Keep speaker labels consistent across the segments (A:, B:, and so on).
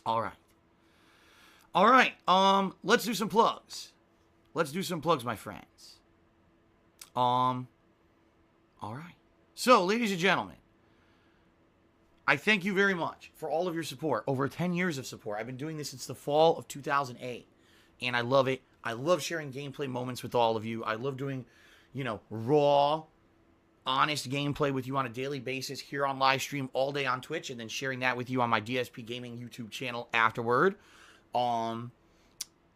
A: All right. All right. Let's do some plugs. Let's do some plugs, my friends. All right. So, ladies and gentlemen, I thank you very much for all of your support. Over 10 years of support. I've been doing this since the fall of 2008. And I love it. I love sharing gameplay moments with all of you. I love doing, raw, honest gameplay with you on a daily basis here on live stream all day on Twitch, and then sharing that with you on my DSPGaming YouTube channel afterward. And,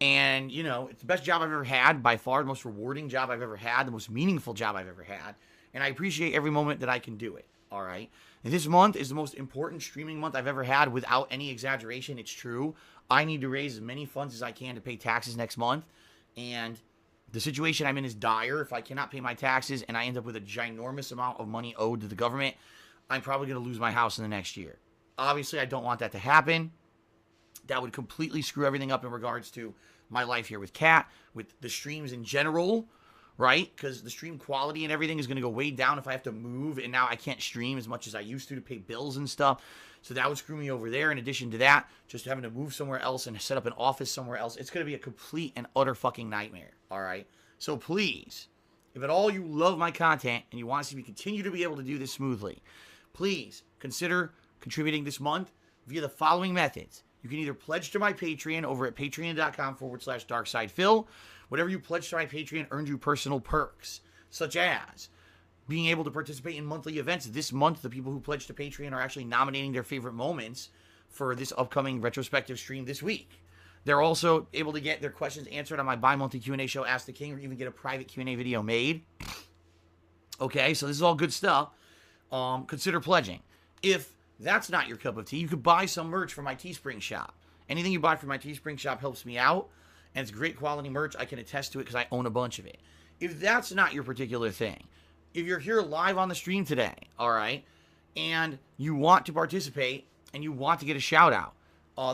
A: it's the best job I've ever had, by far, the most rewarding job I've ever had, the most meaningful job I've ever had. And I appreciate every moment that I can do it, all right? And this month is the most important streaming month I've ever had, without any exaggeration. It's true. I need to raise as many funds as I can to pay taxes next month. And the situation I'm in is dire. If I cannot pay my taxes and I end up with a ginormous amount of money owed to the government, I'm probably going to lose my house in the next year. Obviously, I don't want that to happen. That would completely screw everything up in regards to my life here with Kat, with the streams in general, right? Because the stream quality and everything is going to go way down if I have to move, and now I can't stream as much as I used to pay bills and stuff. So that would screw me over there. In addition to that, just having to move somewhere else and set up an office somewhere else, it's going to be a complete and utter fucking nightmare, all right? So please, if at all you love my content and you want to see me continue to be able to do this smoothly, please consider contributing this month via the following methods. You can either pledge to my Patreon over at patreon.com/darksidephil. Whatever you pledge to my Patreon earns you personal perks, such as being able to participate in monthly events. This month, the people who pledge to Patreon are actually nominating their favorite moments for this upcoming retrospective stream this week. They're also able to get their questions answered on my bi-monthly Q&A show, Ask the King, or even get a private Q&A video made. Okay, so this is all good stuff. Consider pledging. If that's not your cup of tea, you could buy some merch from my Teespring shop. Anything you buy from my Teespring shop helps me out, and it's great quality merch. I can attest to it because I own a bunch of it. If that's not your particular thing, if you're here live on the stream today, all right, and you want to participate and you want to get a shout out,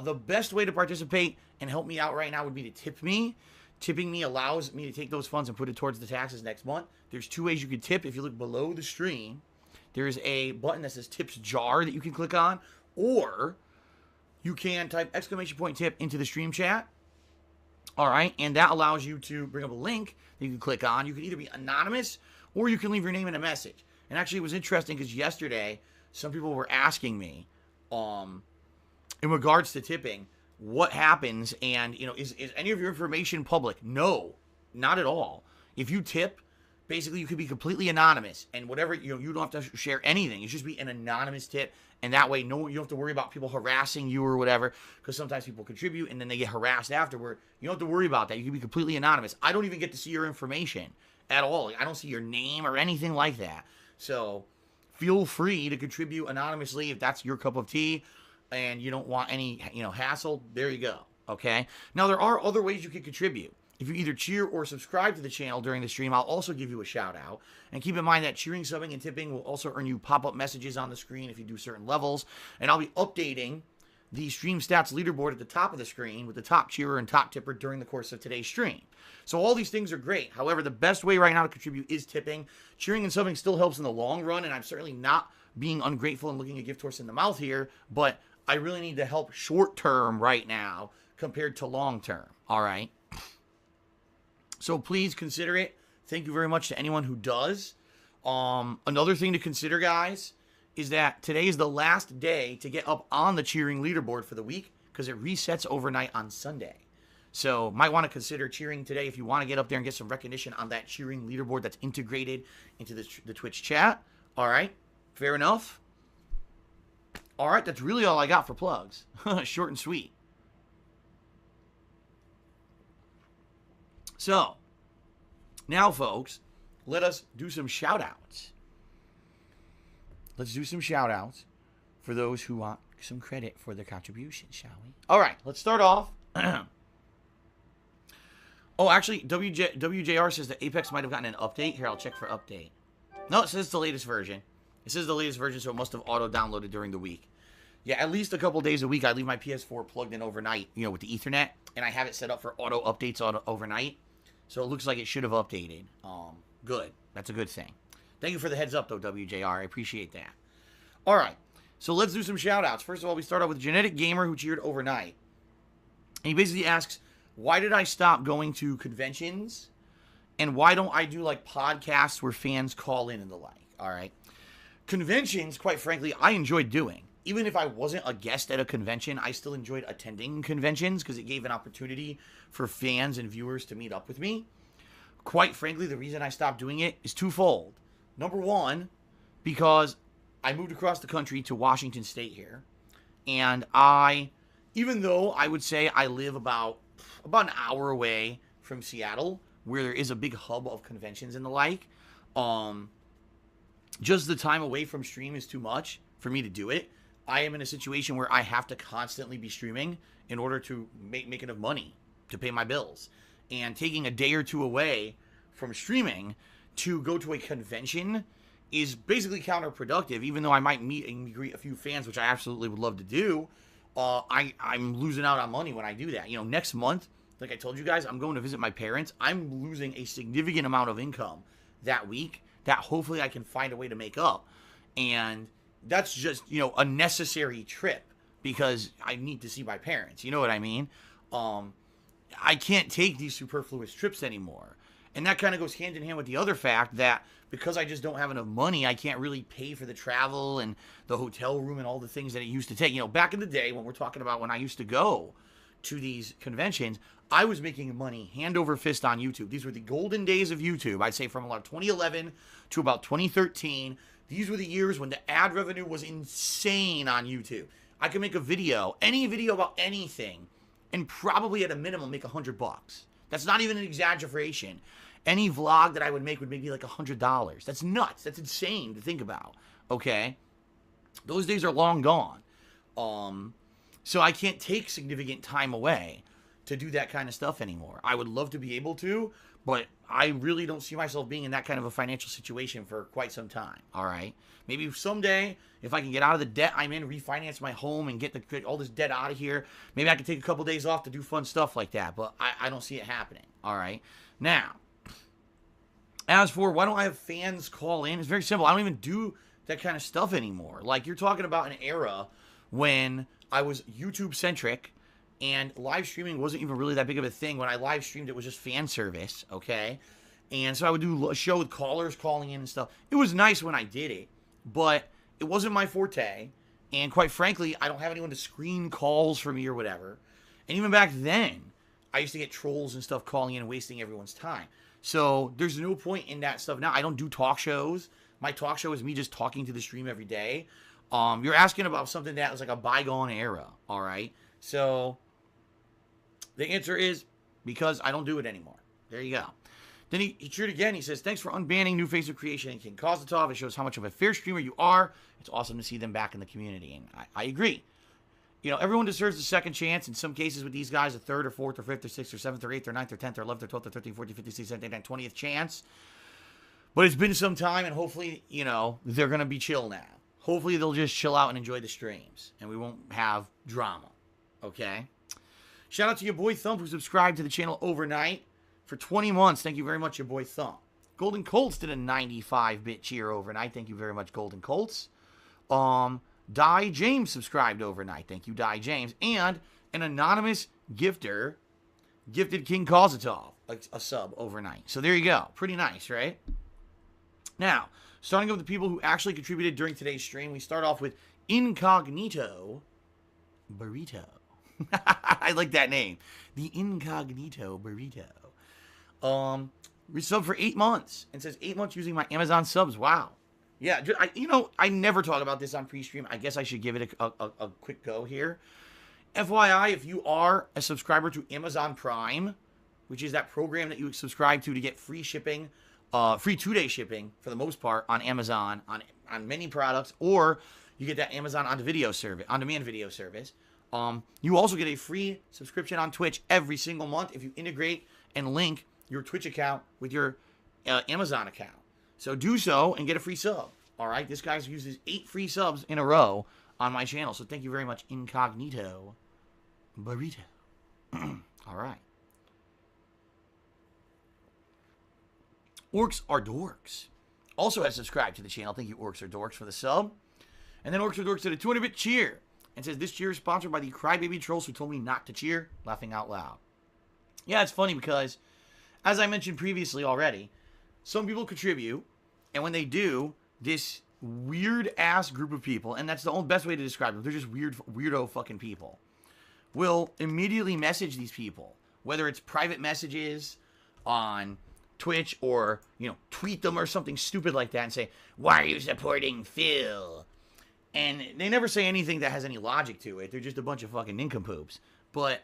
A: the best way to participate and help me out right now would be to tip me. Tipping me allows me to take those funds and put it towards the taxes next month. There's two ways you can tip. If you look below the stream, there's a button that says Tips Jar that you can click on, or you can type !tip into the stream chat. All right, and that allows you to bring up a link that you can click on. You can either be anonymous or you can leave your name in a message. And actually, it was interesting because yesterday, some people were asking me, in regards to tipping, what happens, and, is any of your information public? No, not at all. If you tip, basically, you could be completely anonymous, and whatever, you don't have to share anything. It's just be an anonymous tip, and that way, you don't have to worry about people harassing you or whatever, because sometimes people contribute, and then they get harassed afterward. You don't have to worry about that. You can be completely anonymous. I don't even get to see your information at all. I don't see your name or anything like that. So, feel free to contribute anonymously if that's your cup of tea, and you don't want any, hassle. There you go, okay? Now, there are other ways you can contribute. If you either cheer or subscribe to the channel during the stream, I'll also give you a shout out. And keep in mind that cheering, subbing, and tipping will also earn you pop-up messages on the screen if you do certain levels. And I'll be updating the stream stats leaderboard at the top of the screen with the top cheerer and top tipper during the course of today's stream. So all these things are great. However, the best way right now to contribute is tipping. Cheering and subbing still helps in the long run, and I'm certainly not being ungrateful and looking a gift horse in the mouth here, but I really need to help short term right now compared to long term, all right? So please consider it. Thank you very much to anyone who does. Another thing to consider, guys, is that today is the last day to get up on the cheering leaderboard for the week because it resets overnight on Sunday. So might want to consider cheering today if you want to get up there and get some recognition on that cheering leaderboard that's integrated into the Twitch chat. All right, fair enough. All right, that's really all I got for plugs. Short and sweet. So, now, folks, let us do some shout-outs. Let's do some shout-outs for those who want some credit for their contributions, shall we? All right, let's start off. Oh, actually, WJR says that Apex might have gotten an update. Here, I'll check for update. No, it says the latest version. It says the latest version, so it must have auto-downloaded during the week. Yeah, at least a couple days a week, I leave my PS4 plugged in overnight, with the Ethernet, and I have it set up for auto updates overnight. So it looks like it should have updated. Good. That's a good thing. Thank you for the heads up, though, WJR. I appreciate that. All right. So let's do some shout outs. First of all, we start out with Genetic Gamer who cheered overnight. And he basically asks, why did I stop going to conventions? And why don't I do like podcasts where fans call in and the like? All right. Conventions, quite frankly, I enjoyed doing. Even if I wasn't a guest at a convention, I still enjoyed attending conventions because it gave an opportunity for fans and viewers to meet up with me. Quite frankly, the reason I stopped doing it is twofold. Number one, because I moved across the country to Washington State here. And even though I would say I live about an hour away from Seattle, where there is a big hub of conventions and the like, just the time away from stream is too much for me to do it. I am in a situation where I have to constantly be streaming in order to make enough money to pay my bills. And taking a day or two away from streaming to go to a convention is basically counterproductive. Even though I might meet and greet a few fans, which I absolutely would love to do, I'm losing out on money when I do that. You know, next month, like I told you guys, I'm going to visit my parents. I'm losing a significant amount of income that week that hopefully I can find a way to make up. And that's just, you know, a necessary trip because I need to see my parents. You know what I mean? I can't take these superfluous trips anymore. And that kind of goes hand in hand with the other fact that because I just don't have enough money, I can't really pay for the travel and the hotel room and all the things that it used to take. You know, back in the day when we're talking about when I used to go to these conventions, I was making money hand over fist on YouTube. These were the golden days of YouTube. I'd say from about 2011 to about 2013. These were the years when the ad revenue was insane on YouTube. I could make a video, any video about anything, and probably at a minimum make $100. That's not even an exaggeration. Any vlog that I would make would make me like $100. That's nuts. That's insane to think about. Okay? Those days are long gone. So I can't take significant time away to do that kind of stuff anymore. I would love to be able to, but I really don't see myself being in that kind of a financial situation for quite some time. All right? Maybe someday, if I can get out of the debt I'm in, refinance my home, and get all this debt out of here, maybe I can take a couple days off to do fun stuff like that. But I don't see it happening. All right? Now, as for why don't I have fans call in, it's very simple. I don't even do that kind of stuff anymore. Like, you're talking about an era when I was YouTube-centric, and live streaming wasn't even really that big of a thing. When I live streamed, it was just fan service, okay? And so I would do a show with callers calling in and stuff. It was nice when I did it, but it wasn't my forte. And quite frankly, I don't have anyone to screen calls for me or whatever. And even back then, I used to get trolls and stuff calling in and wasting everyone's time. So there's no point in that stuff now. I don't do talk shows. My talk show is me just talking to the stream every day. You're asking about something that was like a bygone era, all right? So the answer is because I don't do it anymore. There you go. Then he cheered again. He says, thanks for unbanning New Face of Creation and King Kozatov. It shows how much of a fair streamer you are. It's awesome to see them back in the community. And I agree. You know, everyone deserves a second chance. In some cases with these guys, a third or fourth or fifth or sixth or seventh or eighth or ninth or 10th or 11th or 12th or 13th, 14th, 15th, 16th, 17th, 18th, 20th chance. But it's been some time, and hopefully, you know, they're going to be chill now. Hopefully they'll just chill out and enjoy the streams. And we won't have drama. Okay? Shout out to your boy Thump, who subscribed to the channel overnight for 20 months. Thank you very much, your boy Thump. Golden Colts did a 95-bit cheer overnight. Thank you very much, Golden Colts. Die James subscribed overnight. Thank you, Die James. And an anonymous gifter gifted King Kozatov a sub overnight. So there you go. Pretty nice, right? Now, starting with the people who actually contributed during today's stream, we start off with Incognito Burrito. I like that name. The Incognito Burrito. Resub for 8 months and says 8 months using my Amazon subs. Wow. Yeah, I never talk about this on pre-stream. I guess I should give it a quick go here. FYI, if you are a subscriber to Amazon Prime, which is that program that you subscribe to get free shipping, free 2-day shipping for the most part on Amazon on many products, or you get that Amazon on-demand video service. You also get a free subscription on Twitch every single month if you integrate and link your Twitch account with your Amazon account. So do so and get a free sub. All right, this guy uses 8 free subs in a row on my channel. So thank you very much, Incognito Burrito. All right. Orcs are Dorks also has subscribed to the channel. Thank you, Orcs are Dorks, for the sub. And then Orcs with Dorks did a 200-bit cheer and says, this cheer is sponsored by the crybaby trolls who told me not to cheer, laughing out loud. Yeah, it's funny because, as I mentioned previously already, some people contribute, and when they do, this weird-ass group of people, and that's the only best way to describe them, they're just weirdo fucking people, will immediately message these people, whether it's private messages on Twitch or, you know, tweet them or something stupid like that and say, why are you supporting Phil? And they never say anything that has any logic to it. They're just a bunch of fucking nincompoops. But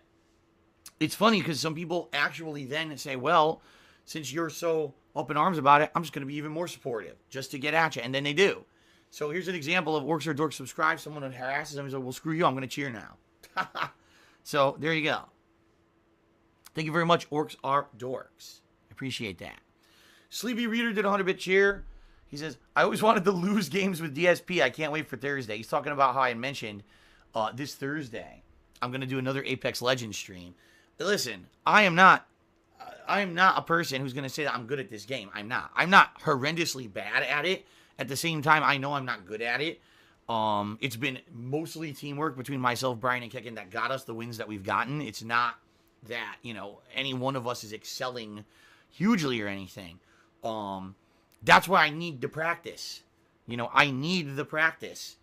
A: it's funny because some people actually then say, well, since you're so up in arms about it, I'm just going to be even more supportive just to get at you. And then they do. So here's an example of Orcs or Dorks subscribe. Someone harasses them and says, well, screw you. I'm going to cheer now. So there you go. Thank you very much, Orcs are Dorks. Appreciate that. Sleepy Reader did a 100-bit cheer. He says, I always wanted to lose games with DSP. I can't wait for Thursday. He's talking about how I mentioned this Thursday I'm going to do another Apex Legends stream. Listen, I am not a person who's going to say that I'm good at this game. I'm not. I'm not horrendously bad at it. At the same time, I know I'm not good at it. It's been mostly teamwork between myself, Brian, and Kekin that got us the wins that we've gotten. It's not that, you know, any one of us is excelling hugely or anything. That's why I need to practice. You know, I need the practice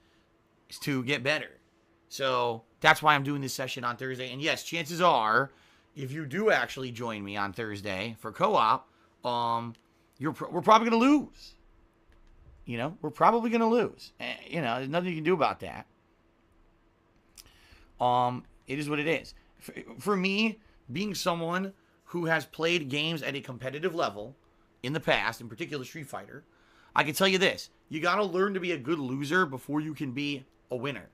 A: to get better. So that's why I'm doing this session on Thursday. And yes, chances are, if you do actually join me on Thursday for co-op, we're probably going to lose. You know, we're probably going to lose. You know, there's nothing you can do about that. It is what it is. For me, being someone who has played games at a competitive level in the past, in particular Street Fighter, I can tell you this. You got to learn to be a good loser before you can be a winner.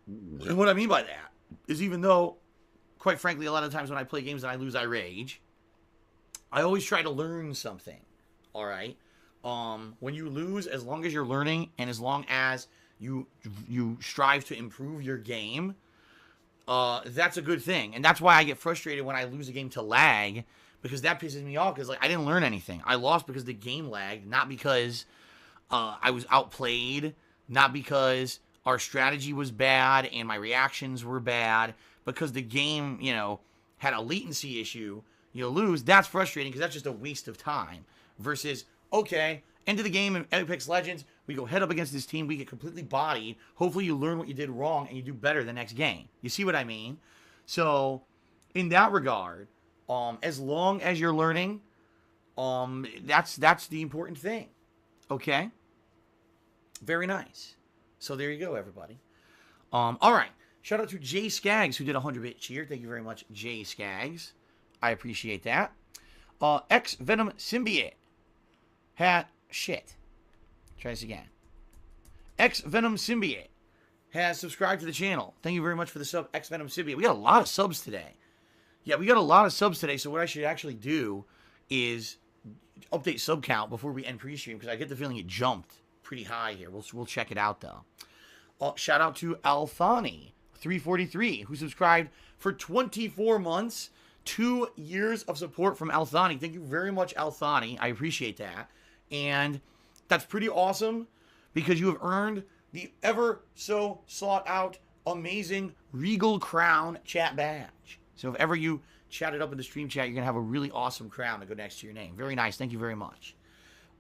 A: And what I mean by that is, even though, quite frankly, a lot of times when I play games and I lose, I rage, I always try to learn something. All right? When you lose, as long as you're learning and as long as you strive to improve your game, that's a good thing. And that's why I get frustrated when I lose a game to lag, because that pisses me off, because like, I didn't learn anything. I lost because the game lagged, not because I was outplayed, not because our strategy was bad and my reactions were bad, because the game, you know, had a latency issue. You lose, that's frustrating because that's just a waste of time. Versus, okay, end of the game in Apex Legends, we go head up against this team, we get completely bodied. Hopefully you learn what you did wrong and you do better the next game. You see what I mean? So, in that regard, as long as you're learning, that's the important thing. Okay? Very nice. So there you go, everybody. All right. Shout out to Jay Skaggs, who did a 100-bit cheer. Thank you very much, Jay Skaggs. I appreciate that. X-Venom Symbiote had... Shit. Try this again. X-Venom Symbiote has subscribed to the channel. Thank you very much for the sub, X-Venom Symbiote. We got a lot of subs today. Yeah, we got a lot of subs today, so what I should actually do is update sub count before we end pre-stream, because I get the feeling it jumped pretty high here. We'll check it out, though. Shout out to Althani343, who subscribed for 24 months. 2 years of support from Althani. Thank you very much, Althani. I appreciate that. And that's pretty awesome, because you have earned the ever so sought out, amazing Regal Crown chat badge. So if ever you chat it up in the stream chat, you're going to have a really awesome crown to go next to your name. Very nice. Thank you very much.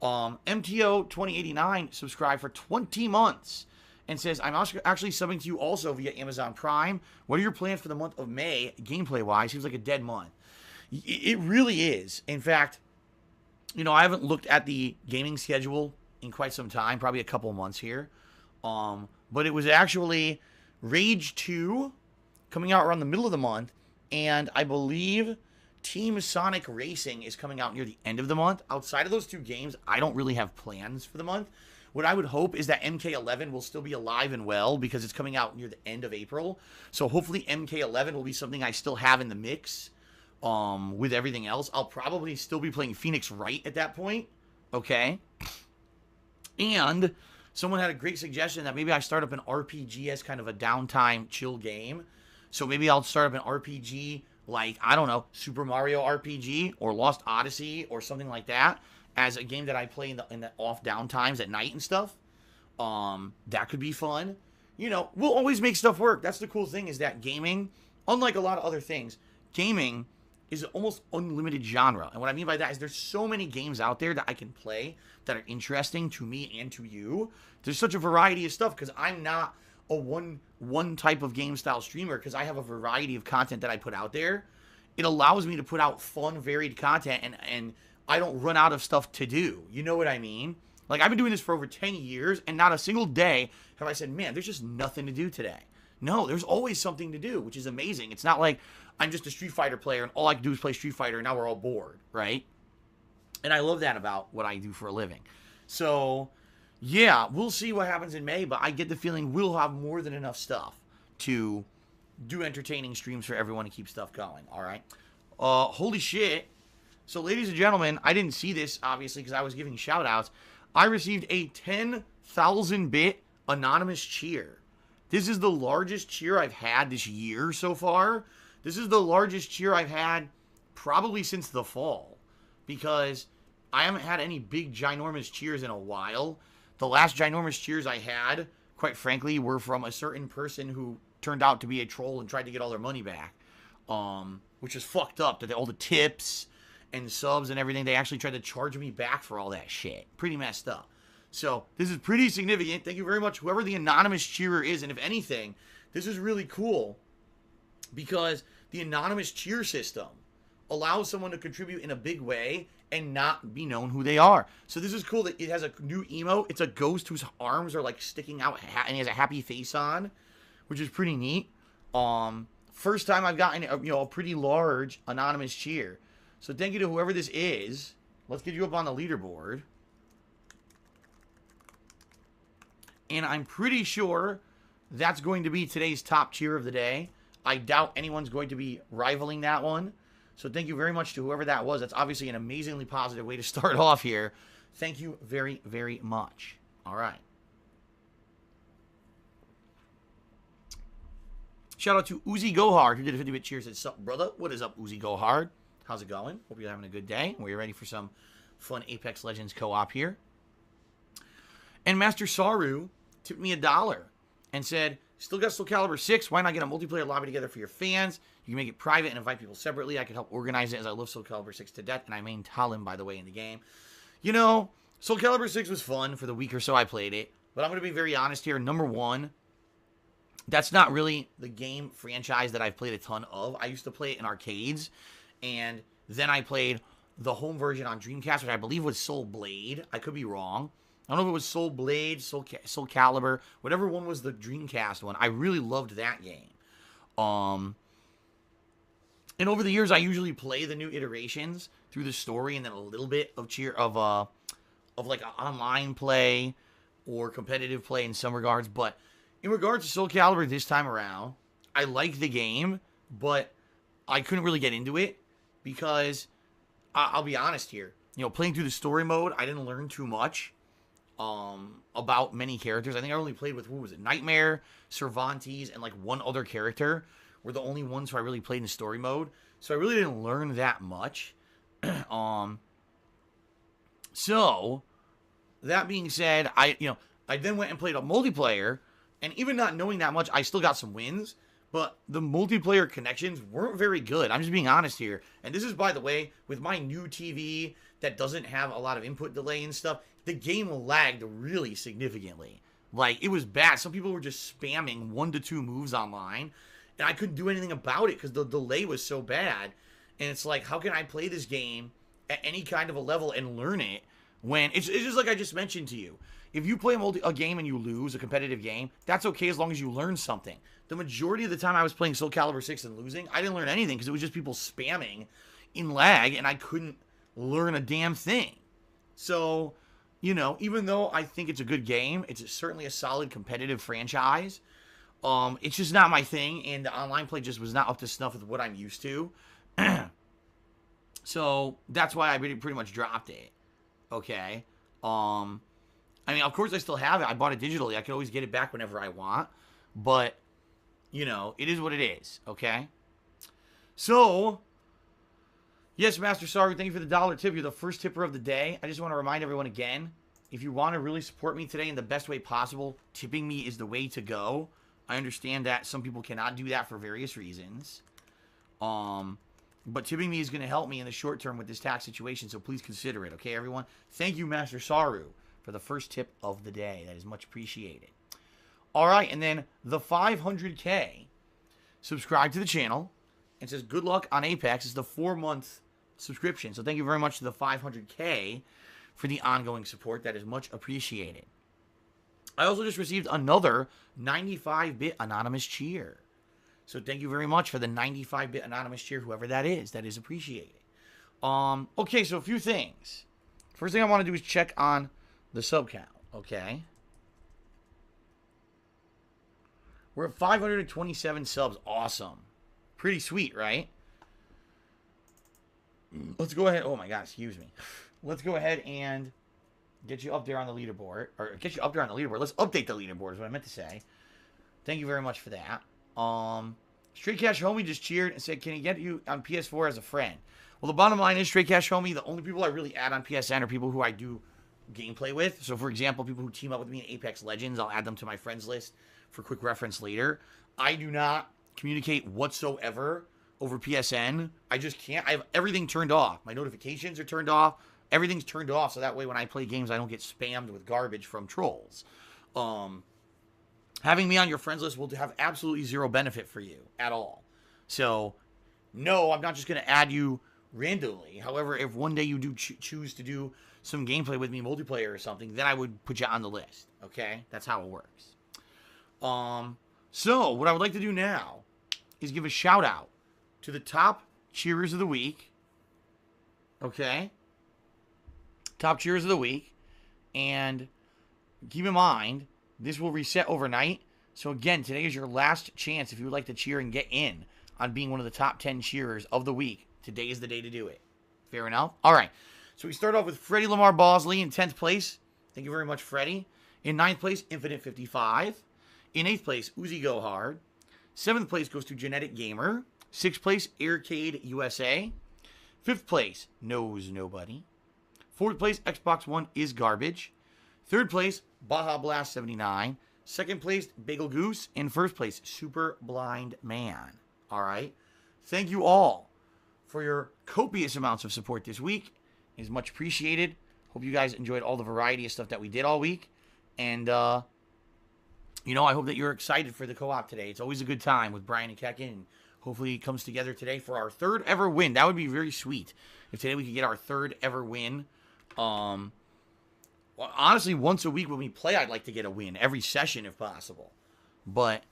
A: MTO2089 subscribed for 20 months and says, I'm actually subbing to you also via Amazon Prime. What are your plans for the month of May, gameplay-wise? Seems like a dead month. It really is. In fact, you know, I haven't looked at the gaming schedule in quite some time, probably a couple months here. But it was actually Rage 2 coming out around the middle of the month, and I believe Team Sonic Racing is coming out near the end of the month. Outside of those two games, I don't really have plans for the month. What I would hope is that MK11 will still be alive and well, because it's coming out near the end of April. So hopefully MK11 will be something I still have in the mix with everything else. I'll probably still be playing Phoenix Wright at that point. Okay. And someone had a great suggestion that maybe I start up an RPG as kind of a downtime chill game. So maybe I'll start up an RPG like, I don't know, Super Mario RPG or Lost Odyssey or something like that, as a game that I play in the off downtimes at night and stuff. That could be fun. You know, we'll always make stuff work. That's the cool thing, is that gaming, unlike a lot of other things, gaming is almost unlimited genre. And what I mean by that is there's so many games out there that I can play that are interesting to me and to you. There's such a variety of stuff because I'm not a one type of game style streamer, because I have a variety of content that I put out there. It allows me to put out fun, varied content, and I don't run out of stuff to do. You know what I mean? Like, I've been doing this for over 10 years, and not a single day have I said, man, there's just nothing to do today. No, there's always something to do, which is amazing. It's not like I'm just a Street Fighter player, and all I can do is play Street Fighter, and now we're all bored, right? And I love that about what I do for a living. So, yeah, we'll see what happens in May, but I get the feeling we'll have more than enough stuff to do entertaining streams for everyone to keep stuff going, all right? Holy shit. So, ladies and gentlemen, I didn't see this, obviously, because I was giving shout-outs. I received a 10,000-bit anonymous cheer. This is the largest cheer I've had this year so far. This is the largest cheer I've had probably since the fall, because I haven't had any big, ginormous cheers in a while. The last ginormous cheers I had, quite frankly, were from a certain person who turned out to be a troll and tried to get all their money back, which is fucked up. That all the tips and subs and everything, they actually tried to charge me back for all that shit. Pretty messed up. So, this is pretty significant. Thank you very much, whoever the anonymous cheerer is. And if anything, this is really cool, because the anonymous cheer system allows someone to contribute in a big way and not be known who they are. So this is cool that it has a new emote. It's a ghost whose arms are like sticking out, and he has a happy face on, which is pretty neat. First time I've gotten a pretty large anonymous cheer. So thank you to whoever this is. Let's get you up on the leaderboard. And I'm pretty sure that's going to be today's top cheer of the day. I doubt anyone's going to be rivaling that one. So thank you very much to whoever that was. That's obviously an amazingly positive way to start off here. Thank you very, very much. All right. Shout out to Uzi Gohard, who did a 50-bit cheer. Said, sup, brother? What is up, Uzi Gohard? How's it going? Hope you're having a good day. We're ready for some fun Apex Legends co-op here. And Master Saru tipped me $1 and said, still got Soul Calibur 6. Why not get a multiplayer lobby together for your fans? You can make it private and invite people separately. I can help organize it, as I love Soul Calibur 6 to death. And I main Talon, by the way, in the game. You know, Soul Calibur 6 was fun for the week or so I played it. But I'm going to be very honest here. Number one, that's not really the game franchise that I've played a ton of. I used to play it in arcades. And then I played the home version on Dreamcast, which I believe was Soul Blade. I could be wrong. I don't know if it was Soul Blade, Soul Calibur, whatever one was the Dreamcast one. I really loved that game. And over the years, I usually play the new iterations through the story, and then a little bit of like an online play or competitive play in some regards. But in regards to Soul Calibur this time around, I like the game, but I couldn't really get into it because I'll be honest here. You know, playing through the story mode, I didn't learn too much about many characters. I think I only played with, what was it, Nightmare, Cervantes, and like one other character were the only ones who I really played in story mode. So I really didn't learn that much. So that being said, I then went and played a multiplayer, and even not knowing that much, I still got some wins. But the multiplayer connections weren't very good. I'm just being honest here. And this is, by the way, with my new TV that doesn't have a lot of input delay and stuff, the game lagged really significantly. Like, it was bad. Some people were just spamming 1 to 2 moves online, and I couldn't do anything about it because the delay was so bad. And it's like, how can I play this game at any kind of a level and learn it when it's just like I just mentioned to you. If you play a game and you lose, a competitive game, that's okay as long as you learn something. The majority of the time I was playing Soul Calibur 6 and losing, I didn't learn anything because it was just people spamming in lag, and I couldn't learn a damn thing. So, you know, even though I think it's a good game, it's certainly a solid competitive franchise. It's just not my thing, and the online play just was not up to snuff with what I'm used to. So that's why I pretty much dropped it. Okay. I mean, of course I still have it. I bought it digitally. I can always get it back whenever I want. But, you know, it is what it is. Okay. So, yes, Master Saru, thank you for the $1 tip. You're the first tipper of the day. I just want to remind everyone again, if you want to really support me today in the best way possible, tipping me is the way to go. I understand that some people cannot do that for various reasons. But tipping me is going to help me in the short term with this tax situation, so please consider it, okay, everyone? Thank you, Master Saru, for the first tip of the day. That is much appreciated. All right, and then the 500K subscribe to the channel and says, good luck on Apex. It's the 4-month subscription. So thank you very much to the 500K for the ongoing support. That is much appreciated. I also just received another 95-bit anonymous cheer. So thank you very much for the 95-bit anonymous cheer, whoever that is. That is appreciated. Okay, so a few things. First thing I want to do is check on the sub count, okay? We're at 527 subs. Awesome. Pretty sweet, right? Let's go ahead. Oh, my God. Excuse me. Let's go ahead and get you up there on the leaderboard. Or get you up there on the leaderboard. Let's update the leaderboard is what I meant to say. Thank you very much for that. Straight Cash Homie just cheered and said, can he get you on PS4 as a friend? Well, the bottom line is, Straight Cash Homie, the only people I really add on PSN are people who I do gameplay with. So, for example, people who team up with me in Apex Legends, I'll add them to my friends list for quick reference later. I do not communicate whatsoever over PSN. I just can't. I have everything turned off. My notifications are turned off. Everything's turned off, so that way when I play games, I don't get spammed with garbage from trolls. Having me on your friends list will have absolutely zero benefit for you at all. So, no, I'm not just going to add you randomly. However, if one day you do choose to do some gameplay with me, multiplayer or something, then I would put you on the list. Okay? That's how it works. So, what I would like to do now is give a shout out to the top cheerers of the week. Okay? Top cheerers of the week. And keep in mind, this will reset overnight. So again, today is your last chance if you would like to cheer and get in on being one of the top 10 cheerers of the week. Today is the day to do it. Fair enough? All right. So we start off with Freddie Lamar Bosley in 10th place. Thank you very much, Freddie. In 9th place, Infinite 55. In 8th place, Uzi Go Hard. 7th place goes to Genetic Gamer. 6th place, Aircade USA. 5th place, Knows Nobody. 4th place, Xbox One is Garbage. 3rd place, Baja Blast 79. 2nd place, Bagel Goose. And 1st place, Super Blind Man. All right. Thank you all for your copious amounts of support this week. It is much appreciated. Hope you guys enjoyed all the variety of stuff that we did all week. And, you know, I hope that you're excited for the co-op today. It's always a good time with Brian and Kekin. And hopefully it comes together today for our 3rd ever win. That would be very sweet if today we could get our 3rd ever win. Well, honestly, once a week when we play, I'd like to get a win every session if possible. But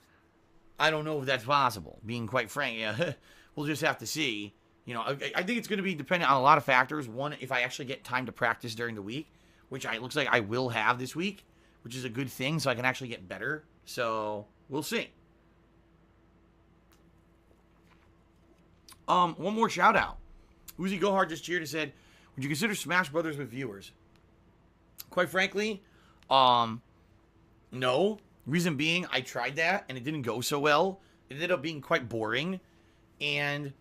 A: I don't know if that's possible, being quite frank. Yeah, we'll just have to see. You know, I think it's going to be dependent on a lot of factors. One, if I actually get time to practice during the week, which it looks like I will have this week, which is a good thing, so I can actually get better. So, we'll see. One more shout out. Uzi Gohard just cheered and said, would you consider Smash Brothers with viewers? Quite frankly, no. Reason being, I tried that, and it didn't go so well. It ended up being quite boring, and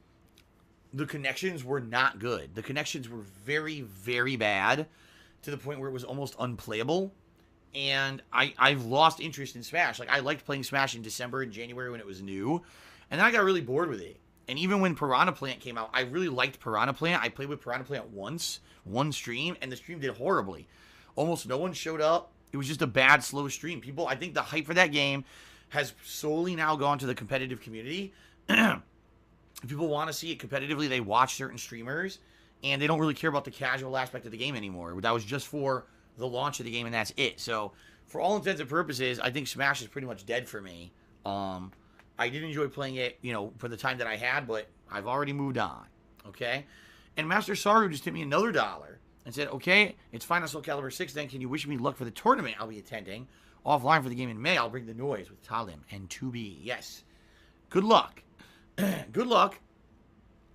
A: the connections were not good. The connections were very, very bad, to the point where it was almost unplayable, and I've lost interest in Smash. Like, I liked playing Smash in December and January when it was new, and then I got really bored with it. And even when Piranha Plant came out, I really liked Piranha Plant. I played with Piranha Plant once, one stream, and the stream did horribly. Almost no one showed up. It was just a bad, slow stream. People, I think the hype for that game has solely now gone to the competitive community. If people want to see it competitively, they watch certain streamers, and they don't really care about the casual aspect of the game anymore. That was just for the launch of the game, and that's it. So, for all intents and purposes, I think Smash is pretty much dead for me. I did enjoy playing it, you know, for the time that I had, but I've already moved on. Okay? And Master Saru just hit me another $1 and said, okay, it's fine on Soul Calibur 6 then. Can you wish me luck for the tournament I'll be attending? Offline for the game in May, I'll bring the noise with Talim and 2B. Yes. Good luck. Good luck.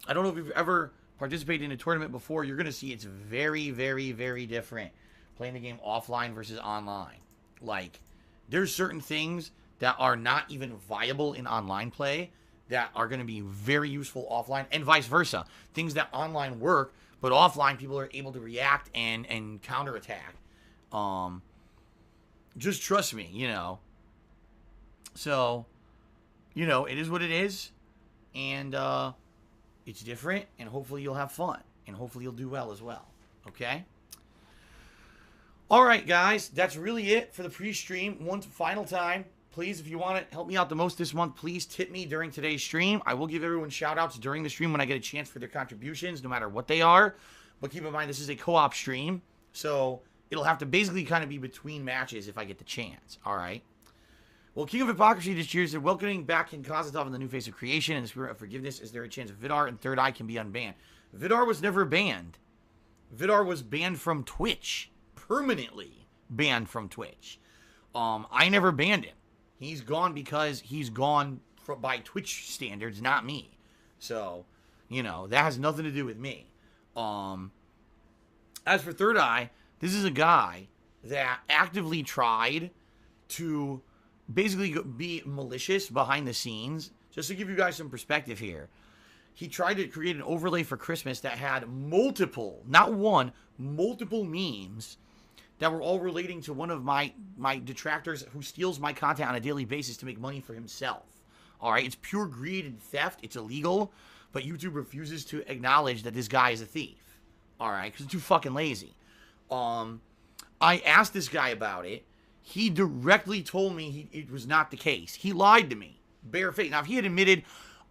A: I don't know if you've ever participated in a tournament before. You're going to see it's very, very, very different playing the game offline versus online. Like, there's certain things that are not even viable in online play that are going to be very useful offline, and vice versa. Things that online work, but offline people are able to react and counterattack. Just trust me, you know. So, you know, it is what it is. And it's different. And hopefully you'll have fun. And hopefully you'll do well as well. Okay? All right, guys. That's really it for the pre-stream. One final time. Please, if you want to help me out the most this month, please tip me during today's stream. I will give everyone shout-outs during the stream when I get a chance for their contributions, no matter what they are. But keep in mind, this is a co-op stream. So it'll have to basically kind of be between matches if I get the chance. All right? Well, King of Hypocrisy this year said, welcoming back King Kozatov in the new face of creation and the spirit of forgiveness. Is there a chance Vidar and Third Eye can be unbanned? Vidar was never banned. Vidar was banned from Twitch. Permanently banned from Twitch. I never banned him. He's gone because he's gone by Twitch standards, not me. So, you know, that has nothing to do with me. As for Third Eye, this is a guy that actively tried to basically be malicious behind the scenes. Just to give you guys some perspective here. He tried to create an overlay for Christmas that had multiple, not one, multiple memes that were all relating to one of my detractors who steals my content on a daily basis to make money for himself. All right, it's pure greed and theft. It's illegal, but YouTube refuses to acknowledge that this guy is a thief. All right, because it's too fucking lazy. I asked this guy about it. He directly told me it was not the case. He lied to me, barefaced. Now, if he had admitted,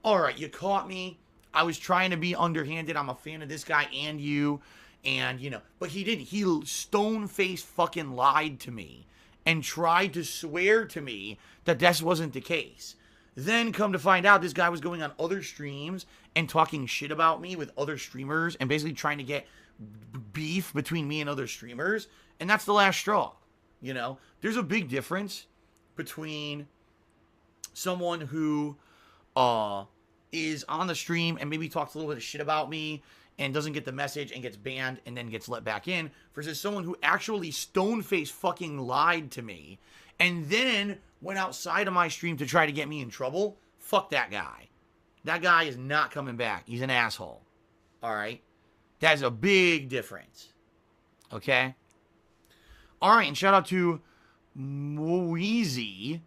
A: all right, you caught me. I was trying to be underhanded. I'm a fan of this guy and you. And, you know, but he didn't. He stone-faced fucking lied to me and tried to swear to me that this wasn't the case. Then come to find out, this guy was going on other streams and talking shit about me with other streamers and basically trying to get beef between me and other streamers. And that's the last straw. You know, there's a big difference between someone who is on the stream and maybe talks a little bit of shit about me and doesn't get the message and gets banned and then gets let back in, versus someone who actually stone-faced fucking lied to me and then went outside of my stream to try to get me in trouble. Fuck that guy. That guy is not coming back. He's an asshole. All right? That's a big difference. Okay? All right, and shout out to Moeezy,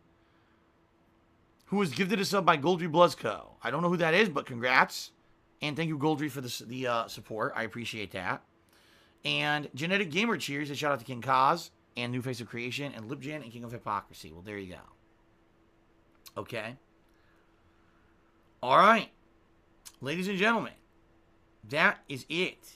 A: who was gifted a sub by Goldry Bloodsco. I don't know who that is, but congrats. And thank you, Goldry, for the support. I appreciate that. And Genetic Gamer Cheers. A shout out to King Kaz and New Face of Creation and Lipjan and King of Hypocrisy. Well, there you go. Okay. All right. Ladies and gentlemen, that is it